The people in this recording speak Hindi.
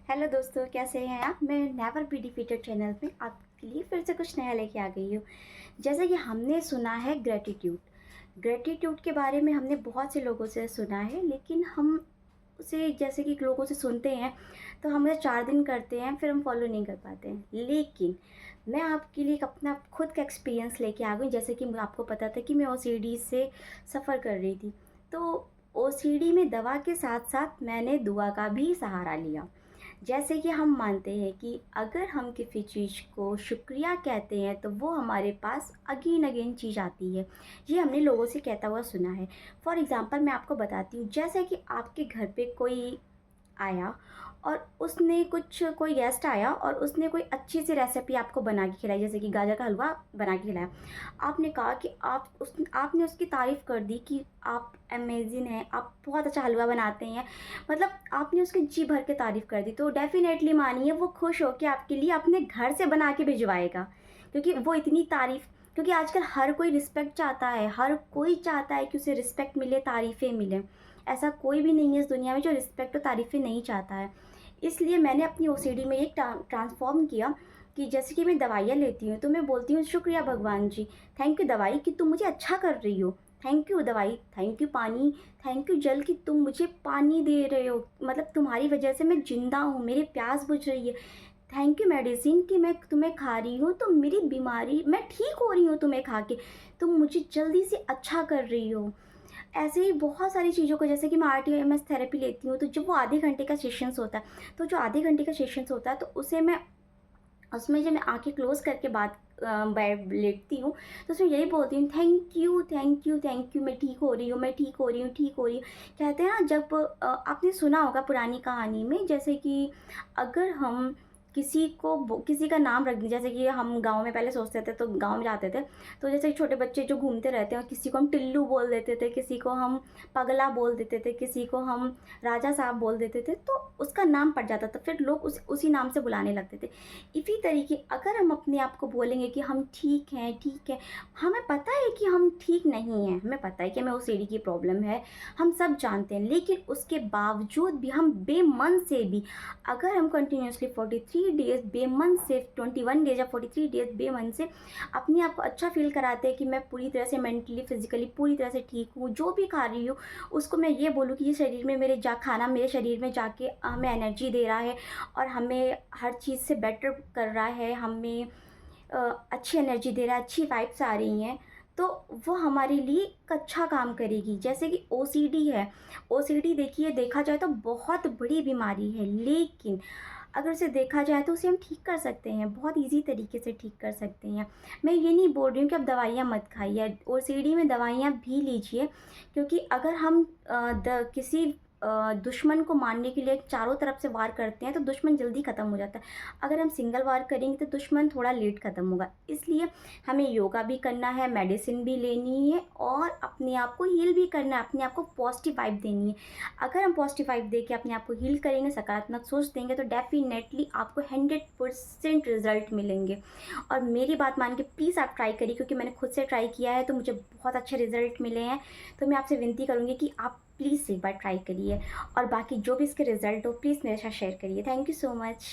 हेलो दोस्तों, कैसे हैं आप। मैं नेवर बी डिफीटेड चैनल में आपके लिए फिर से कुछ नया लेके आ गई हूँ। जैसे कि हमने सुना है ग्रेटिट्यूड के बारे में हमने बहुत से लोगों से सुना है, लेकिन हम उसे जैसे कि लोगों से सुनते हैं तो हम उसे 4 दिन करते हैं, फिर हम फॉलो नहीं कर पाते हैं। लेकिन मैं आपके लिए एक अपना खुद का एक्सपीरियंस लेके आ गई। जैसे कि आपको पता था कि मैं ओसीडी से सफ़र कर रही थी, तो ओसीडी में दवा के साथ साथ मैंने दुआ का भी सहारा लिया। जैसे कि हम मानते हैं कि अगर हम किसी चीज़ को शुक्रिया कहते हैं तो वो हमारे पास अगेन अगेन चीज़ आती है। ये हमने लोगों से कहता हुआ सुना है। फॉर एग्ज़ाम्पल मैं आपको बताती हूँ, जैसे कि आपके घर पे कोई आया और उसने कोई गेस्ट आया और उसने कोई अच्छी सी रेसिपी आपको बना के खिलाई, जैसे कि गाजर का हलवा बना के खिलाया। आपने कहा कि आपने उसकी तारीफ़ कर दी कि आप अमेज़िंग हैं, आप बहुत अच्छा हलवा बनाते हैं। मतलब आपने उसकी जी भर के तारीफ़ कर दी, तो डेफ़िनेटली मानिए वो खुश होके आपके लिए अपने घर से बना के भिजवाएगा। क्योंकि वो इतनी तारीफ़, क्योंकि आजकल हर कोई रिस्पेक्ट चाहता है, हर कोई चाहता है कि उसे रिस्पेक्ट मिले, तारीफ़ें मिलें। ऐसा कोई भी नहीं है इस दुनिया में जो रिस्पेक्ट और तारीफ़ें नहीं चाहता है। इसलिए मैंने अपनी ओसीडी में एक ट्रांसफ़ॉर्म किया कि जैसे कि मैं दवाइयाँ लेती हूँ तो मैं बोलती हूँ, शुक्रिया भगवान जी, थैंक यू दवाई कि तुम मुझे अच्छा कर रही हो। थैंक यू दवाई, थैंक यू पानी, थैंक यू जल कि तुम मुझे पानी दे रहे हो। मतलब तुम्हारी वजह से मैं ज़िंदा हूँ, मेरी प्यास बुझ रही है। थैंक यू मेडिसिन कि मैं तुम्हें खा रही हूँ तो मेरी बीमारी मैं ठीक हो रही हूँ तुम्हें खा के। तुम मुझे जल्दी से अच्छा कर रही हो। ऐसे ही बहुत सारी चीज़ों को, जैसे कि मैं आरटीएमएस थेरेपी लेती हूँ, तो जब वो आधे घंटे का सेशंस होता है, तो जो आधे घंटे का सेशंस होता है तो उसे मैं उसमें जब मैं आँखें क्लोज़ करके बैठ लेटती हूँ, तो उसमें यही बोलती हूँ, thank you, thank you, thank you, मैं ठीक हो रही हूँ, मैं ठीक हो रही हूँ, ठीक हो रही हूँ। कहते हैं ना, जब आपने सुना होगा पुरानी कहानी में, जैसे कि अगर हम किसी का नाम रख दें, जैसे कि हम गाँव में पहले सोचते थे, तो गाँव में जाते थे, तो जैसे छोटे बच्चे जो घूमते रहते हैं, किसी को हम टिल्लू बोल देते थे, किसी को हम पगला बोल देते थे, किसी को हम राजा साहब बोल देते थे, तो उसका नाम पड़ जाता था, फिर लोग उसी नाम से बुलाने लगते थे। इसी तरीके अगर हम अपने आप को बोलेंगे कि हम ठीक हैं, ठीक है, हमें पता है कि हम ठीक नहीं हैं, हमें पता है कि हमें ओसीडी की प्रॉब्लम है, हम सब जानते हैं, लेकिन उसके बावजूद भी हम बेमन से भी, अगर हम कंटिन्यूसली 43 डेज़ बेमन से, 21 डेज़ या 43 डेज़ बेमन से अपने आप को अच्छा फील कराते हैं कि मैं पूरी तरह से मेंटली, फिजिकली पूरी तरह से ठीक हूँ, जो भी खा रही हूँ उसको मैं ये बोलूँ कि ये शरीर में खाना मेरे शरीर में जाके हमें एनर्जी दे रहा है और हमें हर चीज़ से बेटर कर रहा है, हमें अच्छी एनर्जी दे रहा है, अच्छी वाइब्स आ रही हैं, तो वो हमारे लिए एक अच्छा काम करेगी। जैसे कि ओसीडी है, ओसीडी देखिए, देखा जाए तो बहुत बड़ी बीमारी है, लेकिन अगर उसे देखा जाए तो उसे हम ठीक कर सकते हैं, बहुत ईज़ी तरीके से ठीक कर सकते हैं। मैं ये नहीं बोल रही हूँ कि आप दवाइयाँ मत खाइए, ओसीडी में दवाइयाँ भी लीजिए, क्योंकि अगर हम किसी दुश्मन को मारने के लिए चारों तरफ से वार करते हैं तो दुश्मन जल्दी ख़त्म हो जाता है। अगर हम सिंगल वार करेंगे तो दुश्मन थोड़ा लेट ख़त्म होगा। इसलिए हमें योगा भी करना है, मेडिसिन भी लेनी है और अपने आप को हील भी करना है, अपने आप को पॉजिटिव वाइब देनी है। अगर हम पॉजिटिव वाइब दे के अपने आप को हील करेंगे, सकारात्मक सोच देंगे, तो डेफ़िनेटली आपको 100% रिज़ल्ट मिलेंगे। और मेरी बात मान के प्लीज़ आप ट्राई करिए, क्योंकि मैंने खुद से ट्राई किया है तो मुझे बहुत अच्छे रिज़ल्ट मिले हैं। तो मैं आपसे विनती करूँगी कि आप प्लीज़ एक बार ट्राई करिए और बाकी जो भी इसके रिज़ल्ट हो प्लीज़ मेरे साथ शेयर करिए। Thank you so much.